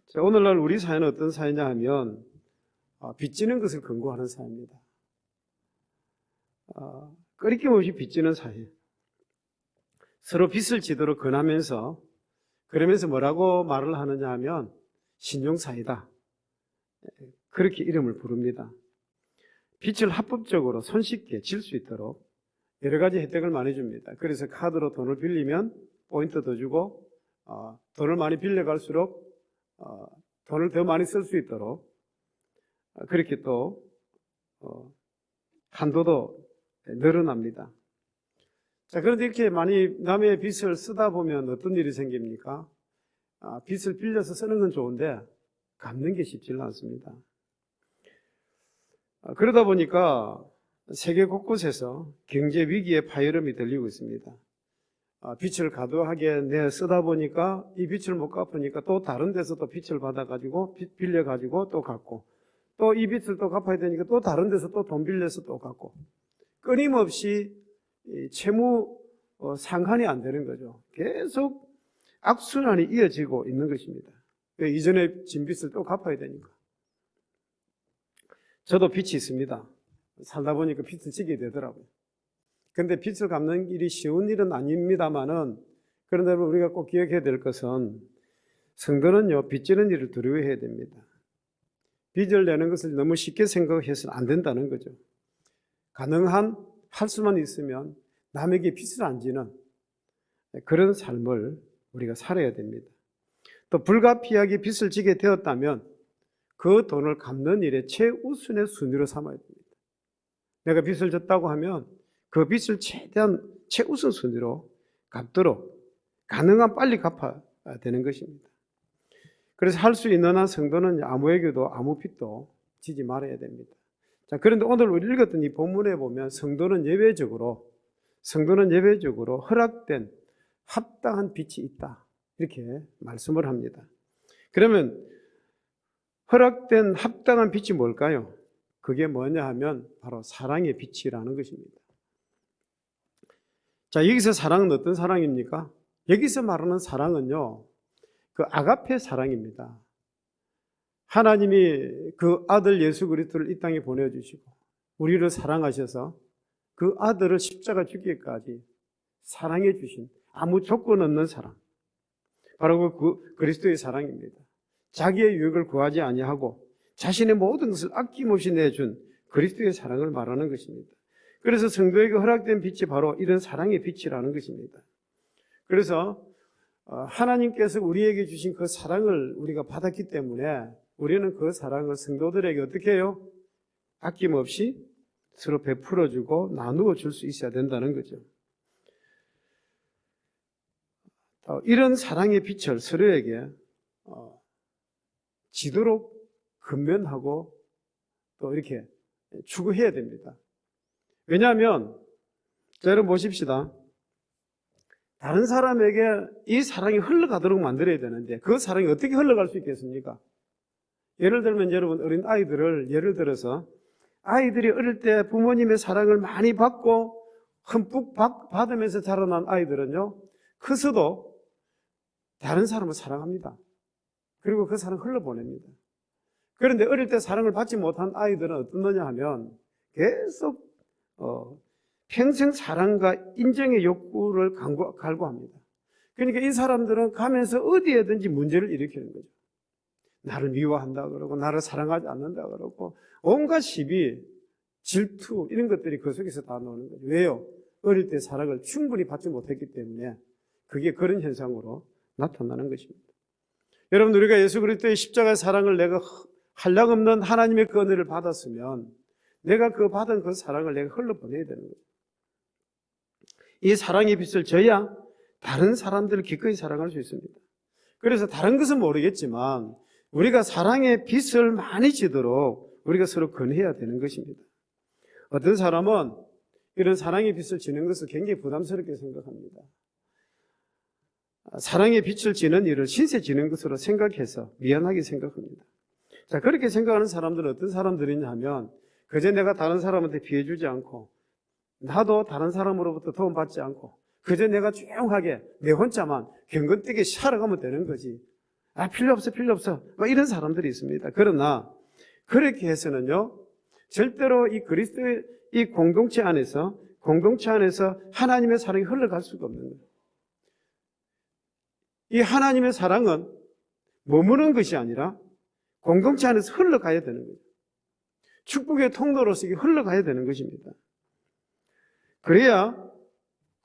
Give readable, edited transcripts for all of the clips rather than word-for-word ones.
자, 오늘날 우리 사회는 어떤 사회냐 하면 빚지는 것을 권고하는 사회입니다. 끊임없이 빚지는 사회. 서로 빚을 지도록 권하면서 그러면서 뭐라고 말을 하느냐 하면 신용사회다. 그렇게 이름을 부릅니다. 빚을 합법적으로 손쉽게 질 수 있도록 여러 가지 혜택을 많이 줍니다. 그래서 카드로 돈을 빌리면 포인트 더 주고 돈을 많이 빌려갈수록 돈을 더 많이 쓸 수 있도록 그렇게 또 한도도 늘어납니다. 자, 그런데 이렇게 많이 남의 빚을 쓰다 보면 어떤 일이 생깁니까? 빚을 빌려서 쓰는 건 좋은데 갚는 게 쉽지는 않습니다. 그러다 보니까 세계 곳곳에서 경제 위기의 파열음이 들리고 있습니다. 빚을 과도하게 내 쓰다 보니까 이 빚을 못 갚으니까 또 다른 데서 또 빚을 받아가지고 빌려가지고 또 갚고 또 이 빚을 또 갚아야 되니까 또 다른 데서 또 돈 빌려서 또 갚고 끊임없이 채무 상환이 안 되는 거죠. 계속 악순환이 이어지고 있는 것입니다. 이전에 진 빚을 또 갚아야 되니까. 저도 빚이 있습니다. 살다 보니까 빚을 지게 되더라고요. 그런데 빚을 갚는 일이 쉬운 일은 아닙니다만은 그런데 우리가 꼭 기억해야 될 것은 성도는요, 빚지는 일을 두려워해야 됩니다. 빚을 내는 것을 너무 쉽게 생각해서는 안 된다는 거죠. 가능한 할 수만 있으면 남에게 빚을 안 지는 그런 삶을 우리가 살아야 됩니다. 또 불가피하게 빚을 지게 되었다면 그 돈을 갚는 일에 최우선의 순위로 삼아야 됩니다. 내가 빚을 졌다고 하면 그 빚을 최대한 최우선 순위로 갚도록 가능한 빨리 갚아야 되는 것입니다. 그래서 할 수 있는 한 성도는 아무에게도 아무 빚도 지지 말아야 됩니다. 자, 그런데 오늘 우리 읽었던 이 본문에 보면 성도는 예외적으로 허락된 합당한 빚이 있다. 이렇게 말씀을 합니다. 그러면 허락된 합당한 빚이 뭘까요? 그게 뭐냐 하면 바로 사랑의 빚이라는 것입니다. 자, 여기서 사랑은 어떤 사랑입니까? 여기서 말하는 사랑은요, 그 아가페 사랑입니다. 하나님이 그 아들 예수 그리스도를 이 땅에 보내주시고 우리를 사랑하셔서 그 아들을 십자가 죽기까지 사랑해 주신 아무 조건 없는 사랑, 바로 그 그리스도의 사랑입니다. 자기의 유익을 구하지 아니하고 자신의 모든 것을 아낌없이 내준 그리스도의 사랑을 말하는 것입니다. 그래서 성도에게 허락된 빛이 바로 이런 사랑의 빛이라는 것입니다. 그래서 하나님께서 우리에게 주신 그 사랑을 우리가 받았기 때문에 우리는 그 사랑을 성도들에게 어떻게 해요? 아낌없이 서로 베풀어주고 나누어 줄 수 있어야 된다는 거죠. 이런 사랑의 빛을 서로에게 지도록 근면하고 또 이렇게 추구해야 됩니다. 왜냐하면 자, 여러분 보십시다. 다른 사람에게 이 사랑이 흘러가도록 만들어야 되는데 그 사랑이 어떻게 흘러갈 수 있겠습니까? 예를 들면 여러분 어린 아이들을 예를 들어서 아이들이 어릴 때 부모님의 사랑을 많이 받고 흠뻑 받으면서 자라난 아이들은요, 커서도 다른 사람을 사랑합니다. 그리고 그 사랑을 흘러보냅니다. 그런데 어릴 때 사랑을 받지 못한 아이들은 어떤 거냐 하면 계속 평생 사랑과 인정의 욕구를 갈구합니다. 그러니까 이 사람들은 가면서 어디에든지 문제를 일으키는 거죠. 나를 미워한다 그러고 나를 사랑하지 않는다 그러고 온갖 시비, 질투 이런 것들이 그 속에서 다 나오는 거죠. 왜요? 어릴 때 사랑을 충분히 받지 못했기 때문에 그게 그런 현상으로 나타나는 것입니다. 여러분, 우리가 예수 그리스도의 십자가의 사랑을 내가 한량없는 하나님의 그 은혜를 받았으면 내가 그 받은 그 사랑을 내가 흘러보내야 되는 거죠. 이 사랑의 빛을 져야 다른 사람들을 기꺼이 사랑할 수 있습니다. 그래서 다른 것은 모르겠지만 우리가 사랑의 빛을 많이 지도록 우리가 서로 권해야 되는 것입니다. 어떤 사람은 이런 사랑의 빛을 지는 것을 굉장히 부담스럽게 생각합니다. 사랑의 빛을 지는 일을 신세 지는 것으로 생각해서 미안하게 생각합니다. 자, 그렇게 생각하는 사람들은 어떤 사람들이냐 하면 그저 내가 다른 사람한테 피해 주지 않고 나도 다른 사람으로부터 도움 받지 않고 그저 내가 조용하게 내 혼자만 경건되게 살아가면 되는 거지. 필요 없어, 필요 없어. 이런 사람들이 있습니다. 그러나 그렇게 해서는요, 절대로 이 그리스도의 이 공동체 안에서 하나님의 사랑이 흘러갈 수가 없는 거예요. 이 하나님의 사랑은 머무는 것이 아니라 공동체 안에서 흘러가야 되는 거예요. 축복의 통로로서 이게 흘러가야 되는 것입니다. 그래야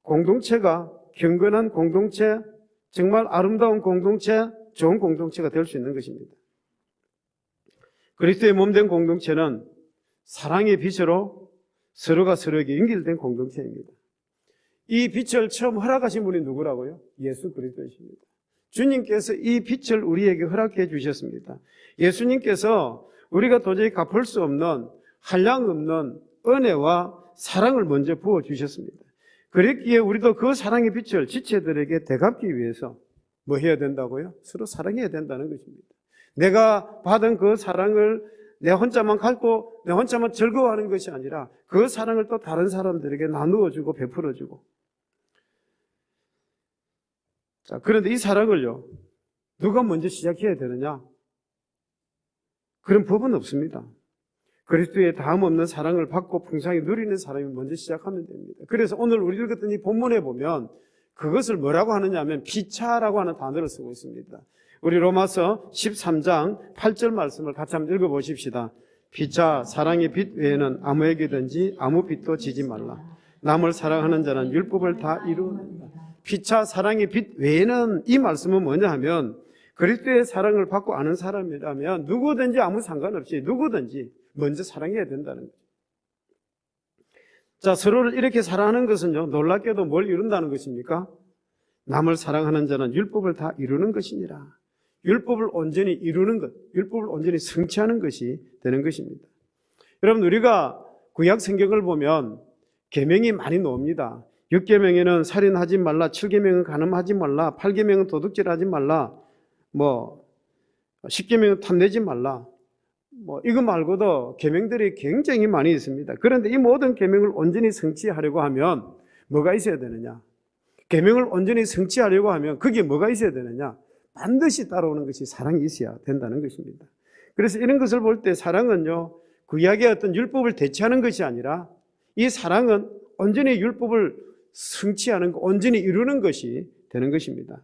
공동체가 경건한 공동체, 정말 아름다운 공동체, 좋은 공동체가 될 수 있는 것입니다. 그리스도의 몸된 공동체는 사랑의 빛으로 서로가 서로에게 연결된 공동체입니다. 이 빛을 처음 허락하신 분이 누구라고요? 예수 그리스도이십니다. 주님께서 이 빛을 우리에게 허락해 주셨습니다. 예수님께서 우리가 도저히 갚을 수 없는 한량 없는 은혜와 사랑을 먼저 부어주셨습니다. 그랬기에 우리도 그 사랑의 빛을 지체들에게 되갚기 위해서 뭐 해야 된다고요? 서로 사랑해야 된다는 것입니다. 내가 받은 그 사랑을 내 혼자만 갖고 내 혼자만 즐거워하는 것이 아니라 그 사랑을 또 다른 사람들에게 나누어주고 베풀어주고. 자, 그런데 이 사랑을요, 누가 먼저 시작해야 되느냐? 그런 법은 없습니다. 그리스도의 다음 없는 사랑을 받고 풍성히 누리는 사람이 먼저 시작하면 됩니다. 그래서 오늘 우리들 같은 이 본문에 보면 그것을 뭐라고 하느냐 하면 피차라고 하는 단어를 쓰고 있습니다. 우리 로마서 13장 8절 말씀을 같이 한번 읽어보십시다. 피차 사랑의 빛 외에는 아무에게든지 아무 빛도 지지 말라. 남을 사랑하는 자는 율법을 다 이루는다. 피차 사랑의 빛 외에는, 이 말씀은 뭐냐 하면 그리스도의 사랑을 받고 아는 사람이라면 누구든지 아무 상관없이 누구든지 먼저 사랑해야 된다는 거죠. 자, 서로를 이렇게 사랑하는 것은요, 놀랍게도 뭘 이룬다는 것입니까? 남을 사랑하는 자는 율법을 다 이루는 것이니라. 율법을 온전히 이루는 것, 율법을 온전히 성취하는 것이 되는 것입니다. 여러분, 우리가 구약 성경을 보면 계명이 많이 나옵니다. 6계명에는 살인하지 말라, 7계명은 간음하지 말라, 8계명은 도둑질하지 말라, 10계명은 탐내지 말라. 이거 말고도 계명들이 굉장히 많이 있습니다. 그런데 이 모든 계명을 온전히 성취하려고 하면 뭐가 있어야 되느냐? 계명을 온전히 성취하려고 하면 그게 뭐가 있어야 되느냐? 반드시 따라오는 것이 사랑이 있어야 된다는 것입니다. 그래서 이런 것을 볼 때 사랑은요, 구약의 어떤 율법을 대체하는 것이 아니라 이 사랑은 온전히 율법을 성취하는 것, 온전히 이루는 것이 되는 것입니다.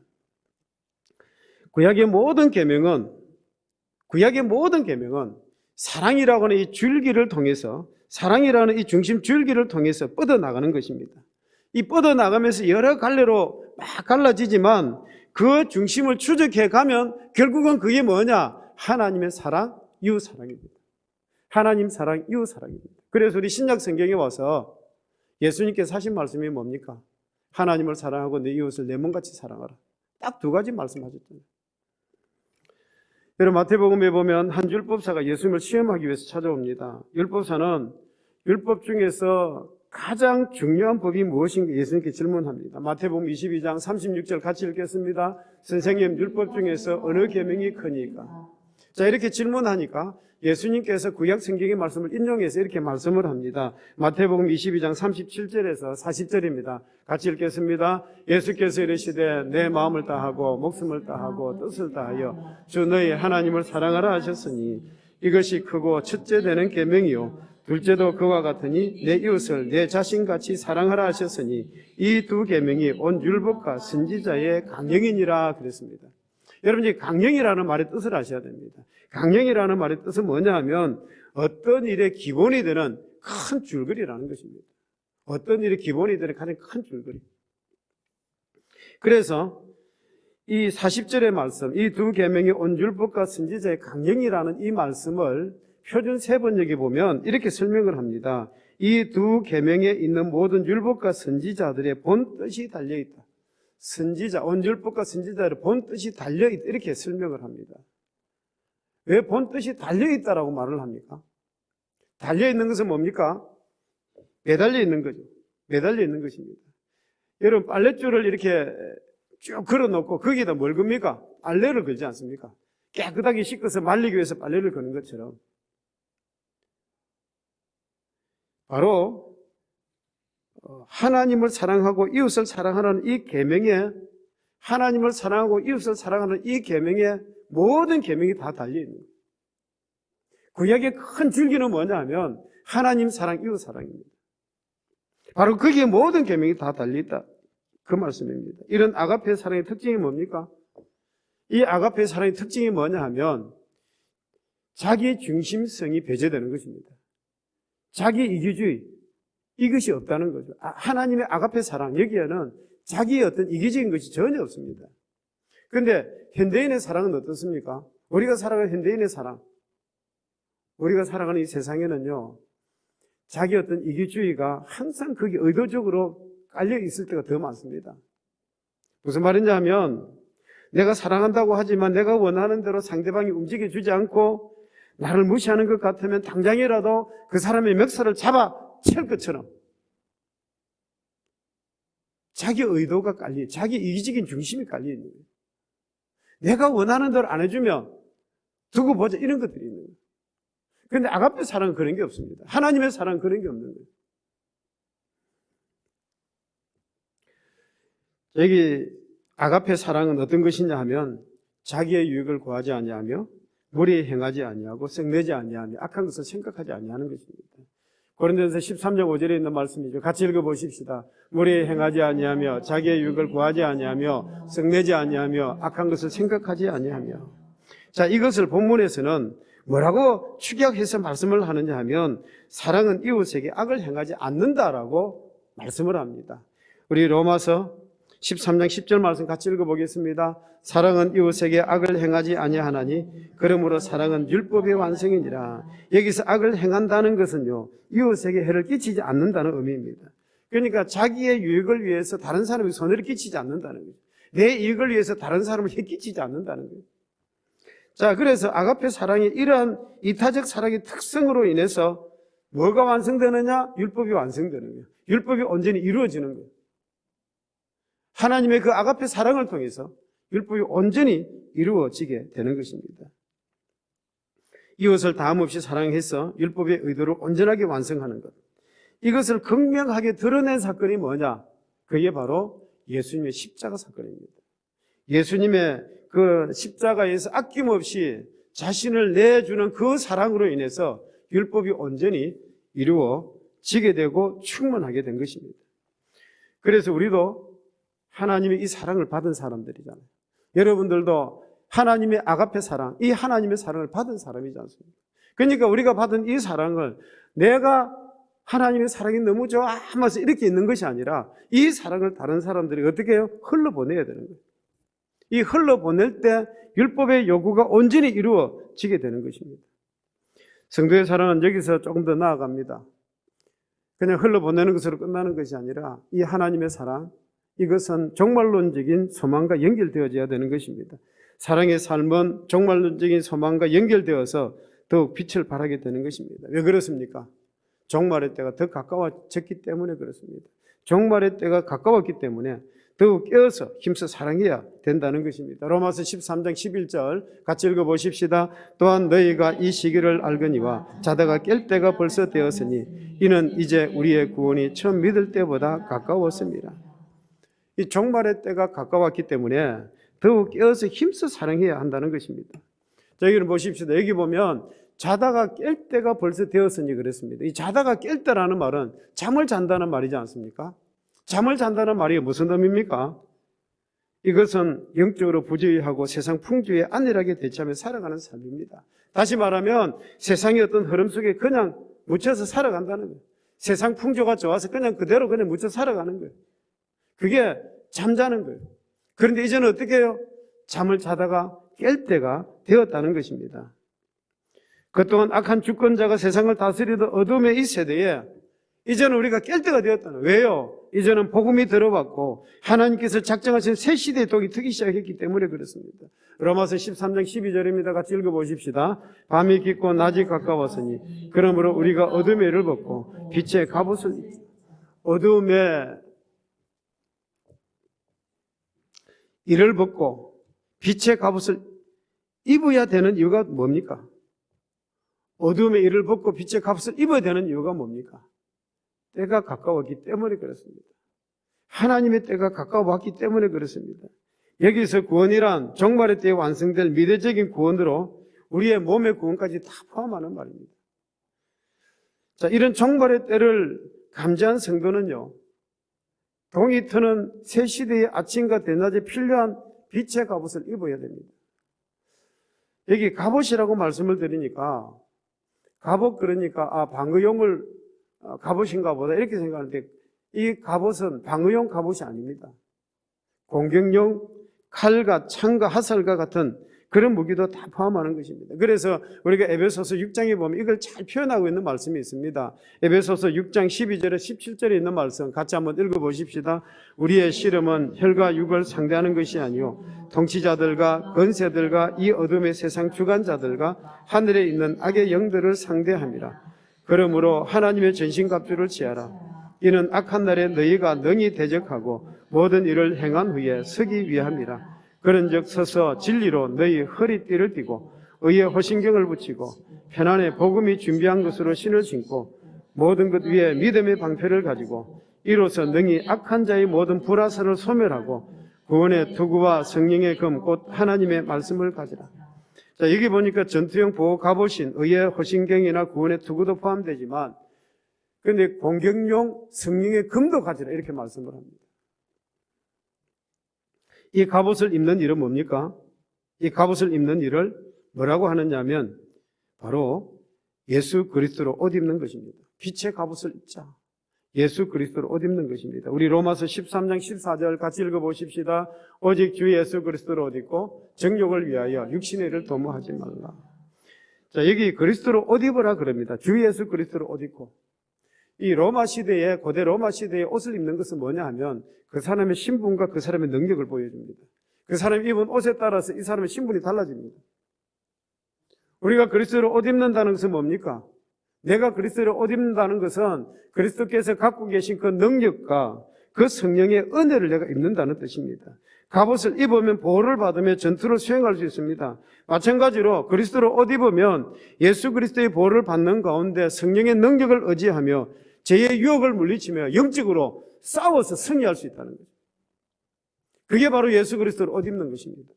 구약의 모든 계명은 사랑이라고 하는 이 줄기를 통해서, 사랑이라는 이 중심 줄기를 통해서 뻗어나가는 것입니다. 이 뻗어나가면서 여러 갈래로 막 갈라지지만 그 중심을 추적해 가면 결국은 그게 뭐냐? 하나님의 사랑, 이웃 사랑입니다. 하나님 사랑, 이웃 사랑입니다. 그래서 우리 신약 성경에 와서 예수님께서 하신 말씀이 뭡니까? 하나님을 사랑하고 내 이웃을 내 몸같이 사랑하라. 딱 두 가지 말씀하셨잖아요. 여러분, 마태복음에 보면 한 율법사가 예수님을 시험하기 위해서 찾아옵니다. 율법사는 율법 중에서 가장 중요한 법이 무엇인가 예수님께 질문합니다. 마태복음 22장 36절 같이 읽겠습니다. 선생님, 율법 중에서 어느 계명이 크니까? 자, 이렇게 질문하니까 예수님께서 구약 성경의 말씀을 인용해서 이렇게 말씀을 합니다. 마태복음 22장 37절에서 40절입니다. 같이 읽겠습니다. 예수께서 이르시되 내 마음을 다하고 목숨을 다하고 뜻을 다하여 주 너희 하나님을 사랑하라 하셨으니 이것이 크고 첫째 되는 계명이요 둘째도 그와 같으니 내 이웃을 내 자신같이 사랑하라 하셨으니 이 두 계명이 온 율법과 선지자의 강령이니라 그랬습니다. 여러분, 이 강령이라는 말의 뜻을 아셔야 됩니다. 강령이라는 말의 뜻은 뭐냐 하면 어떤 일의 기본이 되는 큰 줄거리라는 것입니다. 어떤 일의 기본이 되는 가장 큰 줄거리. 그래서 이 40절의 말씀, 이 두 계명이 온 율법과 선지자의 강령이라는 이 말씀을 표준 세번역에 보면 이렇게 설명을 합니다. 이 두 계명에 있는 모든 율법과 선지자들의 본 뜻이 달려있다. 선지자, 온 율법과 선지자들의 본 뜻이 달려있다. 이렇게 설명을 합니다. 왜 본 뜻이 달려있다라고 말을 합니까? 달려있는 것은 뭡니까? 매달려 있는 거죠. 매달려 있는 것입니다. 여러분, 빨랫줄을 이렇게 쭉 걸어놓고 거기에다 뭘 겁니까? 빨래를 걸지 않습니까? 깨끗하게 씻어서 말리기 위해서 빨래를 거는 것처럼 바로 하나님을 사랑하고 이웃을 사랑하는 이 계명에, 하나님을 사랑하고 이웃을 사랑하는 이 계명의 모든 계명이 다 달려있는 거예요. 구약의 큰 줄기는 뭐냐 하면 하나님 사랑, 이웃 사랑입니다. 바로 거기에 모든 계명이 다 달려있다, 그 말씀입니다. 이런 아가페 사랑의 특징이 뭡니까? 이 아가페 사랑의 특징이 뭐냐 하면 자기 중심성이 배제되는 것입니다. 자기 이기주의, 이것이 없다는 거죠. 하나님의 아가페 사랑, 여기에는 자기의 어떤 이기적인 것이 전혀 없습니다. 그런데 현대인의 사랑은 어떻습니까? 우리가 살아가는 현대인의 사랑, 우리가 살아가는 이 세상에는요, 자기 어떤 이기주의가 항상 거기 의도적으로 깔려 있을 때가 더 많습니다. 무슨 말인지 하면 내가 사랑한다고 하지만 내가 원하는 대로 상대방이 움직여주지 않고 나를 무시하는 것 같으면 당장이라도 그 사람의 멱살을 잡아 칠 것처럼 자기 의도가 깔려, 자기 이기적인 중심이 깔려 있는 거예요. 내가 원하는 대로 안 해주면 두고 보자, 이런 것들이 있는 거예요. 그런데 아가페 사랑은 그런 게 없습니다. 하나님의 사랑은 그런 게 없는 거예요. 여기 아가페 사랑은 어떤 것이냐 하면 자기의 유익을 구하지 아니하며 무리에 행하지 아니하고 썩내지 아니하며 악한 것을 생각하지 아니하는 것입니다. 고린도전서 13장 5절에 있는 말씀이죠. 같이 읽어보십시다. 무리에 행하지 아니하며 자기의 유익을 구하지 아니하며 썩내지 아니하며 악한 것을 생각하지 아니하며. 자, 이것을 본문에서는 뭐라고 축약해서 말씀을 하느냐 하면 사랑은 이웃에게 악을 행하지 않는다라고 말씀을 합니다. 우리 로마서 13장 10절 말씀 같이 읽어보겠습니다. 사랑은 이웃에게 악을 행하지 아니하나니 그러므로 사랑은 율법의 완성이니라. 여기서 악을 행한다는 것은요, 이웃에게 해를 끼치지 않는다는 의미입니다. 그러니까 자기의 유익을 위해서 다른 사람에게 손해를 끼치지 않는다는 거죠. 내 이익을 위해서 다른 사람을 해 끼치지 않는다는 거예요. 자, 그래서 아가페 사랑의 이러한 이타적 사랑의 특성으로 인해서 뭐가 완성되느냐? 율법이 완성되는 거예요. 율법이 온전히 이루어지는 거예요. 하나님의 그 아가페 사랑을 통해서 율법이 온전히 이루어지게 되는 것입니다. 이웃을 다함없이 사랑해서 율법의 의도를 온전하게 완성하는 것. 이것을 극명하게 드러낸 사건이 뭐냐? 그게 바로 예수님의 십자가 사건입니다. 예수님의 그 십자가에서 아낌없이 자신을 내주는 그 사랑으로 인해서 율법이 온전히 이루어지게 되고 충만하게 된 것입니다. 그래서 우리도 하나님의 이 사랑을 받은 사람들이잖아요. 여러분들도 하나님의 아가페 사랑, 이 하나님의 사랑을 받은 사람이지 않습니까? 그러니까 우리가 받은 이 사랑을 내가 하나님의 사랑이 너무 좋아 하면서 이렇게 있는 것이 아니라 이 사랑을 다른 사람들이 어떻게 해요? 흘러보내야 되는 거예요. 이 흘러보낼 때 율법의 요구가 온전히 이루어지게 되는 것입니다. 성도의 사랑은 여기서 조금 더 나아갑니다. 그냥 흘러보내는 것으로 끝나는 것이 아니라 이 하나님의 사랑, 이것은 종말론적인 소망과 연결되어져야 되는 것입니다. 사랑의 삶은 종말론적인 소망과 연결되어서 더욱 빛을 발하게 되는 것입니다. 왜 그렇습니까? 종말의 때가 더 가까워졌기 때문에 그렇습니다. 종말의 때가 가까웠기 때문에 더욱 깨어서 힘써 사랑해야 된다는 것입니다. 로마서 13장 11절 같이 읽어보십시다. 또한 너희가 이 시기를 알거니와 자다가 깰 때가 벌써 되었으니 이는 이제 우리의 구원이 처음 믿을 때보다 가까웠습니다. 이 종말의 때가 가까웠기 때문에 더욱 깨어서 힘써 사랑해야 한다는 것입니다. 자, 여기를 보십시다. 여기 보면 자다가 깰 때가 벌써 되었으니 그랬습니다. 이 자다가 깰 때라는 말은 잠을 잔다는 말이지 않습니까? 잠을 잔다는 말이 무슨 의미입니까? 이것은 영적으로 부주의하고 세상 풍조에 안일하게 대처하며 살아가는 삶입니다. 다시 말하면 세상의 어떤 흐름 속에 그냥 묻혀서 살아간다는 거예요. 세상 풍조가 좋아서 그냥 그대로 그냥 묻혀 살아가는 거예요. 그게 잠자는 거예요. 그런데 이제는 어떻게 해요? 잠을 자다가 깰 때가 되었다는 것입니다. 그동안 악한 주권자가 세상을 다스리던 어둠의 이 세대에 이제는 우리가 깰 때가 되었다는 거예요. 왜요? 이제는 복음이 들어왔고 하나님께서 작정하신 새 시대의 독이 트기 시작했기 때문에 그렇습니다. 로마서 13장 12절입니다. 같이 읽어보십시다. 밤이 깊고 낮이 가까웠으니 그러므로 우리가 어둠의 일을 벗고 빛의 갑옷을 어둠의 이를 벗고 빛의 갑옷을 입어야 되는 이유가 뭡니까? 어둠의 이를 벗고 빛의 갑옷을 입어야 되는 이유가 뭡니까? 때가 가까웠기 때문에 그렇습니다. 하나님의 때가 가까웠기 때문에 그렇습니다. 여기서 구원이란 종말의 때에 완성될 미래적인 구원으로 우리의 몸의 구원까지 다 포함하는 말입니다. 자, 이런 종말의 때를 감지한 성도는요, 동이 트는 새 시대의 아침과 대낮에 필요한 빛의 갑옷을 입어야 됩니다. 여기 갑옷이라고 말씀을 드리니까, 갑옷 그러니까 방어용을 갑옷인가 보다 이렇게 생각하는데, 이 갑옷은 방어용 갑옷이 아닙니다. 공격용 칼과 창과 화살과 같은 그런 무기도 다 포함하는 것입니다. 그래서 우리가 에베소서 6장에 보면 이걸 잘 표현하고 있는 말씀이 있습니다. 에베소서 6장 12절에 17절에 있는 말씀 같이 한번 읽어보십시다. 우리의 씨름은 혈과 육을 상대하는 것이 아니요 통치자들과 권세들과 이 어둠의 세상 주관자들과 하늘에 있는 악의 영들을 상대함이라. 그러므로 하나님의 전신갑주를 취하라. 이는 악한 날에 너희가 능히 대적하고 모든 일을 행한 후에 서기 위함이라. 그런즉 서서 진리로 너희 허리띠를 띠고 의의 호신경을 붙이고 편안의 복음이 준비한 것으로 신을 신고 모든 것 위에 믿음의 방패를 가지고 이로써 능히 악한 자의 모든 불화살을 소멸하고 구원의 투구와 성령의 금 곧 하나님의 말씀을 가지라. 자, 여기 보니까 전투용 보호 갑옷인 의의 호신경이나 구원의 투구도 포함되지만 그런데 공격용 성령의 금도 가지라 이렇게 말씀을 합니다. 이 갑옷을 입는 일은 뭡니까? 이 갑옷을 입는 일을 뭐라고 하느냐 하면 바로 예수 그리스도로 옷 입는 것입니다. 빛의 갑옷을 입자. 예수 그리스도로 옷 입는 것입니다. 우리 로마서 13장 14절 같이 읽어보십시다. 오직 주 예수 그리스도로 옷 입고 정욕을 위하여 육신의 일을 도모하지 말라. 자, 여기 그리스도로 옷 입으라 그럽니다. 주 예수 그리스도로 옷 입고. 이 로마 시대에, 고대 로마 시대에 옷을 입는 것은 뭐냐 하면 그 사람의 신분과 그 사람의 능력을 보여줍니다. 그 사람이 입은 옷에 따라서 이 사람의 신분이 달라집니다. 우리가 그리스도로 옷 입는다는 것은 뭡니까? 내가 그리스도로 옷 입는다는 것은 그리스도께서 갖고 계신 그 능력과 그 성령의 은혜를 내가 입는다는 뜻입니다. 갑옷을 입으면 보호를 받으며 전투를 수행할 수 있습니다. 마찬가지로 그리스도로 옷 입으면 예수 그리스도의 보호를 받는 가운데 성령의 능력을 의지하며 죄의 유혹을 물리치며 영적으로 싸워서 승리할 수 있다는 거죠. 그게 바로 예수 그리스도로 옷 입는 것입니다.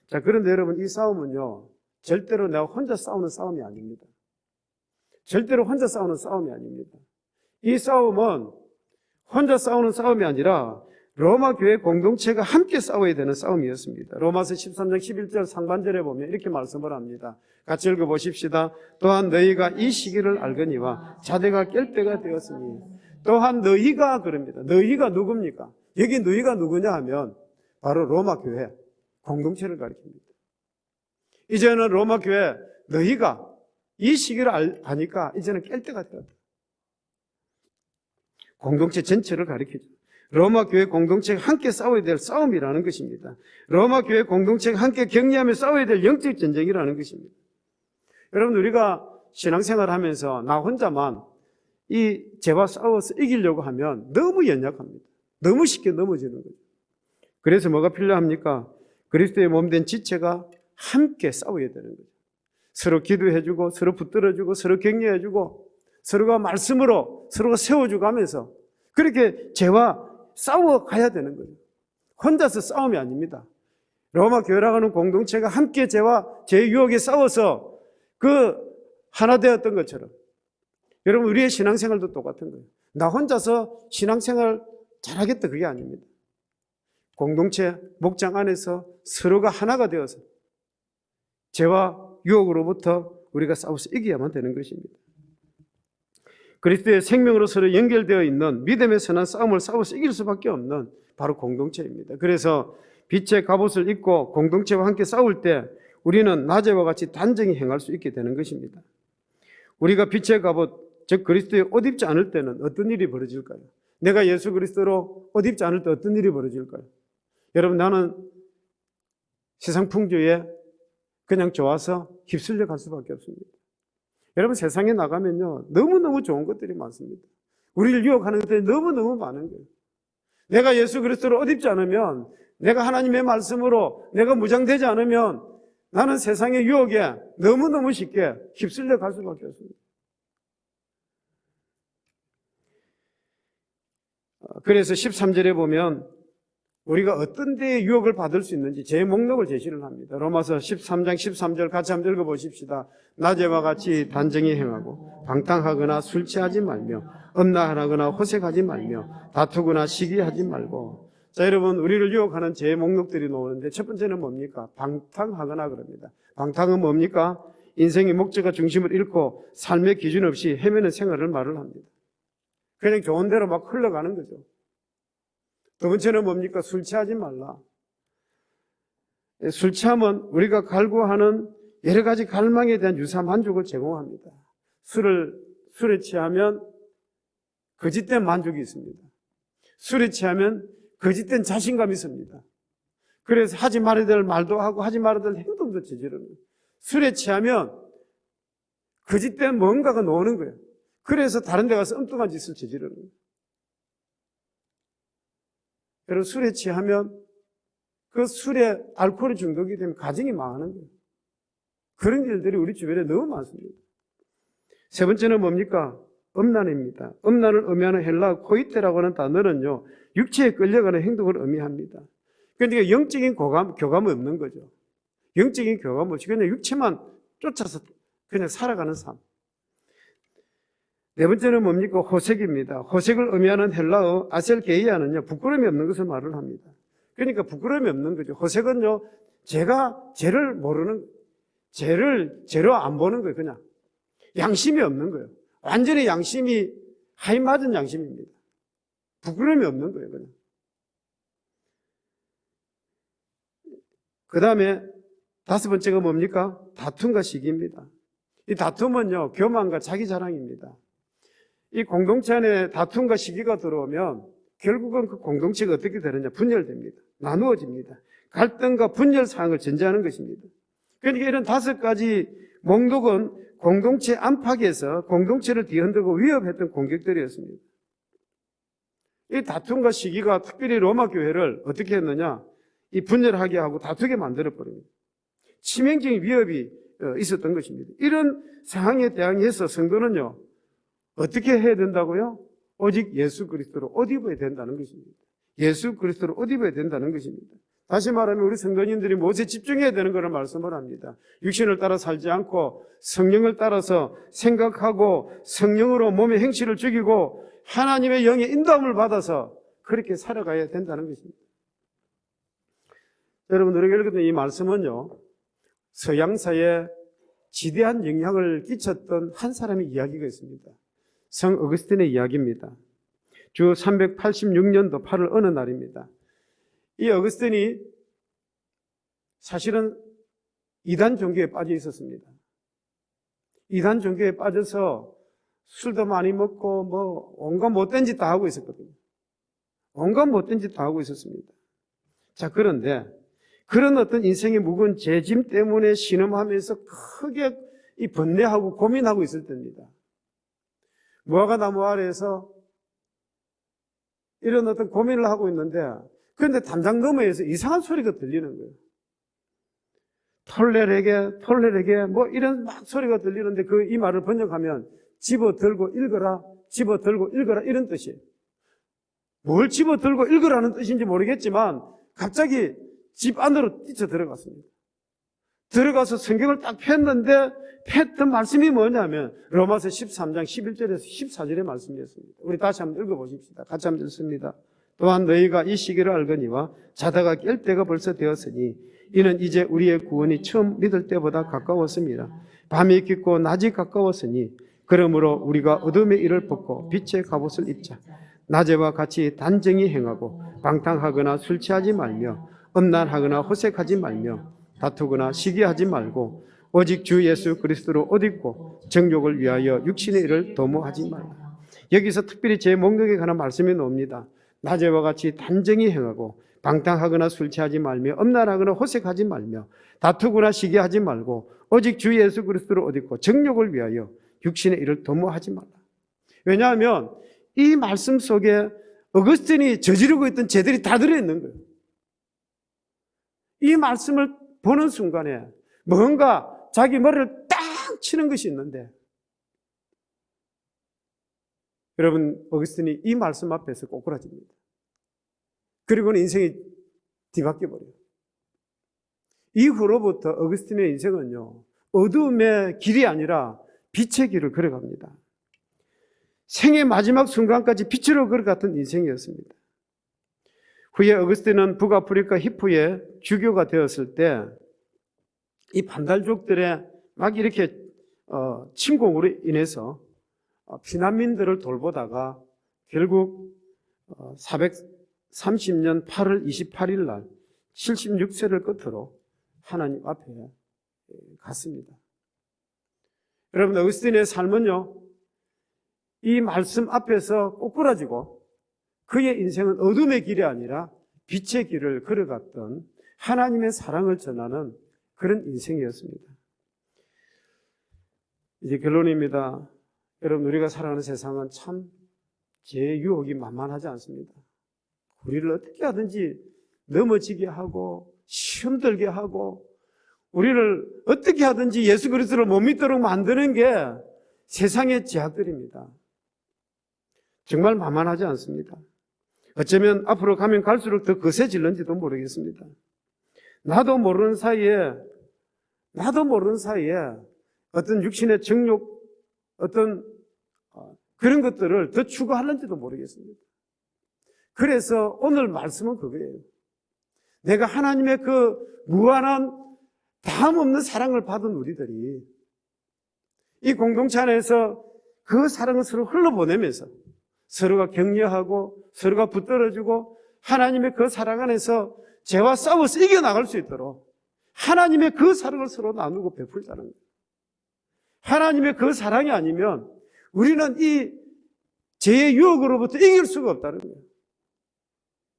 자, 그런데 여러분 이 싸움은요 절대로 내가 혼자 싸우는 싸움이 아닙니다. 절대로 혼자 싸우는 싸움이 아닙니다. 이 싸움은 혼자 싸우는 싸움이 아니라 로마 교회 공동체가 함께 싸워야 되는 싸움이었습니다. 로마서 13장 11절 상반절에 보면 이렇게 말씀을 합니다. 같이 읽어보십시다. 또한 너희가 이 시기를 알거니와 자대가 깰 때가 되었으니 또한 너희가 그럽니다. 너희가 누굽니까? 여기 너희가 누구냐 하면 바로 로마 교회 공동체를 가리킵니다. 이제는 로마 교회 너희가 이 시기를 아니까 이제는 깰 때가 되었다. 공동체 전체를 가리키죠. 로마 교회 공동체가 함께 싸워야 될 싸움이라는 것입니다. 로마 교회 공동체가 함께 격려하며 싸워야 될 영적 전쟁이라는 것입니다. 여러분 우리가 신앙생활 하면서 나 혼자만 이 죄와 싸워서 이기려고 하면 너무 연약합니다. 너무 쉽게 넘어지는 거죠. 그래서 뭐가 필요합니까? 그리스도의 몸된 지체가 함께 싸워야 되는 거죠. 서로 기도해주고 서로 붙들어주고 서로 격려해주고 서로가 말씀으로 서로가 세워주고 하면서 그렇게 죄와 싸워가야 되는 거예요. 혼자서 싸움이 아닙니다. 로마 교회라고 하는 공동체가 함께 죄와 죄의 유혹에 싸워서 그 하나 되었던 것처럼 여러분 우리의 신앙생활도 똑같은 거예요. 나 혼자서 신앙생활 잘하겠다 그게 아닙니다. 공동체 목장 안에서 서로가 하나가 되어서 죄와 유혹으로부터 우리가 싸워서 이겨야만 되는 것입니다. 그리스도의 생명으로 서로 연결되어 있는 믿음의 선한 싸움을 싸워서 이길 수밖에 없는 바로 공동체입니다. 그래서 빛의 갑옷을 입고 공동체와 함께 싸울 때 우리는 낮에와 같이 단정히 행할 수 있게 되는 것입니다. 우리가 빛의 갑옷, 즉 그리스도의 옷 입지 않을 때는 어떤 일이 벌어질까요? 내가 예수 그리스도로 옷 입지 않을 때 어떤 일이 벌어질까요? 여러분 나는 세상 풍조에 그냥 좋아서 휩쓸려 갈 수밖에 없습니다. 여러분 세상에 나가면요 너무너무 좋은 것들이 많습니다. 우리를 유혹하는 것들이 너무너무 많은 거예요. 내가 예수 그리스도를 옷 입지 않으면 내가 하나님의 말씀으로 내가 무장되지 않으면 나는 세상의 유혹에 너무너무 쉽게 휩쓸려 갈 수밖에 없습니다. 그래서 13절에 보면 우리가 어떤 데에 유혹을 받을 수 있는지 제 목록을 제시를 합니다. 로마서 13장 13절 같이 한번 읽어보십시다. 낮에와 같이 단정히 행하고 방탕하거나 술 취하지 말며 음란하거나 호색하지 말며 다투거나 시기하지 말고. 자, 여러분, 우리를 유혹하는 제 목록들이 나오는데 첫 번째는 뭡니까? 방탕하거나 그럽니다. 방탕은 뭡니까? 인생의 목적과 중심을 잃고 삶의 기준 없이 헤매는 생활을 말을 합니다. 그냥 좋은 대로 막 흘러가는 거죠. 두 번째는 뭡니까? 술 취하지 말라. 술 취하면 우리가 갈구하는 여러 가지 갈망에 대한 유사 만족을 제공합니다. 술에 취하면 거짓된 만족이 있습니다. 술에 취하면 거짓된 자신감이 있습니다. 그래서 하지 말아야 될 말도 하고 하지 말아야 될 행동도 저지르는 거예요. 술에 취하면 거짓된 뭔가가 나오는 거예요. 그래서 다른 데 가서 엉뚱한 짓을 저지르는 거예요. 여러분, 술에 취하면 그 술에 알코올이 중독이 되면 가정이 망하는 거예요. 그런 일들이 우리 주변에 너무 많습니다. 세 번째는 뭡니까? 음란입니다. 음란을 의미하는 헬라 코이테라고 하는 단어는요, 육체에 끌려가는 행동을 의미합니다. 그러니까 영적인 교감이 없는 거죠. 영적인 교감 없이 그냥 육체만 쫓아서 그냥 살아가는 삶. 네 번째는 뭡니까? 호색입니다. 호색을 의미하는 헬라어 아셀게이아는요, 부끄러움이 없는 것을 말을 합니다. 그러니까 부끄러움이 없는 거죠. 호색은요, 제가 죄를 모르는, 죄로 안 보는 거예요, 그냥. 양심이 없는 거예요. 완전히 양심이 하이맞은 양심입니다. 부끄러움이 없는 거예요, 그냥. 그 다음에 다섯 번째가 뭡니까? 다툼과 시기입니다. 이 다툼은요, 교만과 자기 자랑입니다. 이 공동체 안에 다툼과 시기가 들어오면 결국은 그 공동체가 어떻게 되느냐? 분열됩니다. 나누어집니다. 갈등과 분열 사항을 전제하는 것입니다. 그러니까 이런 다섯 가지 목록은 공동체 안팎에서 공동체를 뒤흔들고 위협했던 공격들이었습니다. 이 다툼과 시기가 특별히 로마 교회를 어떻게 했느냐? 이 분열하게 하고 다투게 만들어버립니다. 치명적인 위협이 있었던 것입니다. 이런 상황에 대항해서 성도는요, 어떻게 해야 된다고요? 오직 예수 그리스도로 옷 입어야 된다는 것입니다. 예수 그리스도로 옷 입어야 된다는 것입니다. 다시 말하면 우리 성도님들이 무엇에 집중해야 되는 것을 말씀을 합니다. 육신을 따라 살지 않고 성령을 따라서 생각하고 성령으로 몸의 행실을 죽이고 하나님의 영의 인도함을 받아서 그렇게 살아가야 된다는 것입니다. 여러분, 우리가 읽었던 이 말씀은요, 서양사에 지대한 영향을 끼쳤던 한 사람의 이야기가 있습니다. 성 어거스틴의 이야기입니다. 주 386년도 8월 어느 날입니다. 이 어거스틴이 사실은 이단 종교에 빠져 있었습니다. 이단 종교에 빠져서 술도 많이 먹고 온갖 못된 짓 다 하고 있었거든요. 온갖 못된 짓 다 하고 있었습니다. 자, 그런데 그런 어떤 인생의 무거운 죄짐 때문에 신음하면서 크게 이 번뇌하고 고민하고 있을 때입니다. 무화과 나무 아래에서 이런 어떤 고민을 하고 있는데, 그런데 담장 너머에서 이상한 소리가 들리는 거예요. 톨레레게 뭐 이런 막 소리가 들리는데 이 말을 번역하면 집어들고 읽어라, 집어들고 읽어라 이런 뜻이에요. 뭘 집어들고 읽으라는 뜻인지 모르겠지만 갑자기 집 안으로 뛰쳐 들어갔습니다. 들어가서 성경을 딱 폈는데 폈던 말씀이 뭐냐면 로마서 13장 11절에서 14절의 말씀이었습니다. 우리 다시 한번 읽어보십시다. 같이 한번 읽습니다. 또한 너희가 이 시기를 알거니와 자다가 깰 때가 벌써 되었으니 이는 이제 우리의 구원이 처음 믿을 때보다 가까웠습니다. 밤이 깊고 낮이 가까웠으니 그러므로 우리가 어둠의 일을 벗고 빛의 갑옷을 입자. 낮에와 같이 단정히 행하고 방탕하거나 술 취하지 말며 음란하거나 호색하지 말며 다투거나 시기하지 말고 오직 주 예수 그리스도로 옷 입고 정욕을 위하여 육신의 일을 도모하지 말라. 여기서 특별히 제 목록에 관한 말씀이 나옵니다. 낮에와 같이 단정히 행하고 방탕하거나 술 취하지 말며 음란하거나 호색하지 말며 다투거나 시기하지 말고 오직 주 예수 그리스도로 옷 입고 정욕을 위하여 육신의 일을 도모하지 말라. 왜냐하면 이 말씀 속에 어거스틴이 저지르고 있던 죄들이 다 들어있는 거예요. 이 말씀을 보는 순간에 뭔가 자기 머리를 딱 치는 것이 있는데, 여러분, 어거스틴이 이 말씀 앞에서 꼬꾸라집니다. 그리고는 인생이 뒤바뀌어 버려요. 이후로부터 어거스틴의 인생은요, 어두움의 길이 아니라 빛의 길을 걸어갑니다. 생의 마지막 순간까지 빛으로 걸어갔던 인생이었습니다. 후에 어거스틴은 북아프리카 히프의 주교가 되었을 때 이 반달족들의 막 이렇게 침공으로 인해서 피난민들을 돌보다가 결국 430년 8월 28일 날 76세를 끝으로 하나님 앞에 갔습니다. 여러분, 어거스틴의 삶은요, 이 말씀 앞에서 꼬꾸라지고 그의 인생은 어둠의 길이 아니라 빛의 길을 걸어갔던 하나님의 사랑을 전하는 그런 인생이었습니다. 이제 결론입니다. 여러분, 우리가 살아가는 세상은 참 죄의 유혹이 만만하지 않습니다. 우리를 어떻게 하든지 넘어지게 하고 시험 들게 하고 우리를 어떻게 하든지 예수 그리스도를 못 믿도록 만드는 게 세상의 제약들입니다. 정말 만만하지 않습니다. 어쩌면 앞으로 가면 갈수록 더 거세질는지도 모르겠습니다. 나도 모르는 사이에 어떤 육신의 정욕, 어떤 그런 것들을 더 추구하는지도 모르겠습니다. 그래서 오늘 말씀은 그거예요. 내가 하나님의 그 무한한 다음 없는 사랑을 받은 우리들이 이 공동체 안에서 그 사랑을 서로 흘러보내면서 서로가 격려하고 서로가 붙들어주고 하나님의 그 사랑 안에서 죄와 싸워서 이겨나갈 수 있도록 하나님의 그 사랑을 서로 나누고 베풀자는 거예요. 하나님의 그 사랑이 아니면 우리는 이 죄의 유혹으로부터 이길 수가 없다는 거예요.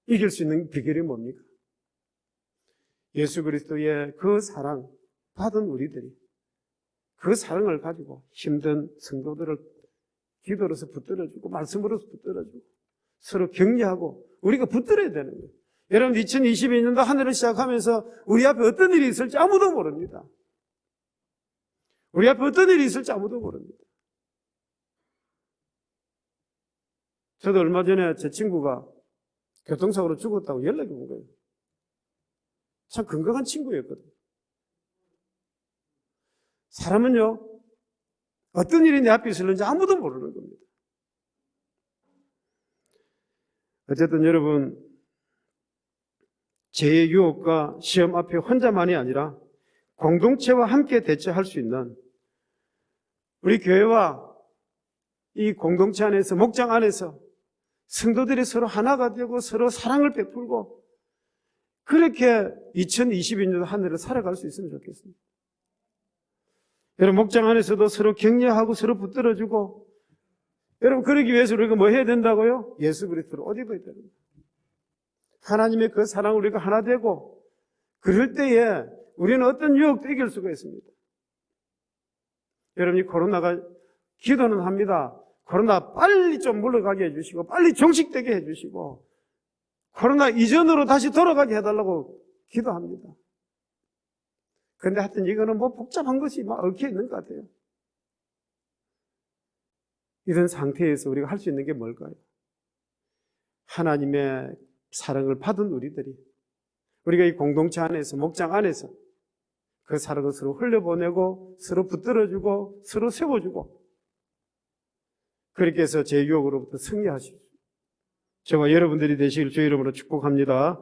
이길 수 있는 비결이 뭡니까? 예수 그리스도의 그 사랑 받은 우리들이 그 사랑을 가지고 힘든 성도들을 기도로서 붙들어주고 말씀으로서 붙들어주고 서로 격려하고 우리가 붙들어야 되는 거예요. 여러분, 2022년도 한 해를 시작하면서 우리 앞에 어떤 일이 있을지 아무도 모릅니다. 우리 앞에 어떤 일이 있을지 아무도 모릅니다. 저도 얼마 전에 제 친구가 교통사고로 죽었다고 연락이 온 거예요. 참 건강한 친구였거든요. 사람은요, 어떤 일이 내 앞에 있을는지 아무도 모르는 겁니다. 어쨌든 여러분, 죄의 유혹과 시험 앞에 혼자만이 아니라 공동체와 함께 대처할 수 있는 우리 교회와 이 공동체 안에서, 목장 안에서 성도들이 서로 하나가 되고 서로 사랑을 베풀고 그렇게 2022년 한 해를 살아갈 수 있으면 좋겠습니다. 여러분, 목장 안에서도 서로 격려하고 서로 붙들어주고, 여러분, 그러기 위해서 우리가 뭐 해야 된다고요? 예수 그리스도를 옷 입어야 됩니다. 하나님의 그 사랑을 우리가 하나 되고, 그럴 때에 우리는 어떤 유혹도 이길 수가 있습니다. 여러분, 이 코로나가 기도는 합니다. 코로나 빨리 좀 물러가게 해주시고, 빨리 종식되게 해주시고, 코로나 이전으로 다시 돌아가게 해달라고 기도합니다. 그런데 하여튼 이거는 뭐 복잡한 것이 막 얽혀 있는 것 같아요. 이런 상태에서 우리가 할 수 있는 게 뭘까요? 하나님의 사랑을 받은 우리들이 우리가 이 공동체 안에서, 목장 안에서 그 사랑을 서로 흘려보내고 서로 붙들어주고 서로 세워주고 그렇게 해서 제 유혹으로부터 승리하십시오. 저와 여러분들이 되시길 주의 이름으로 축복합니다.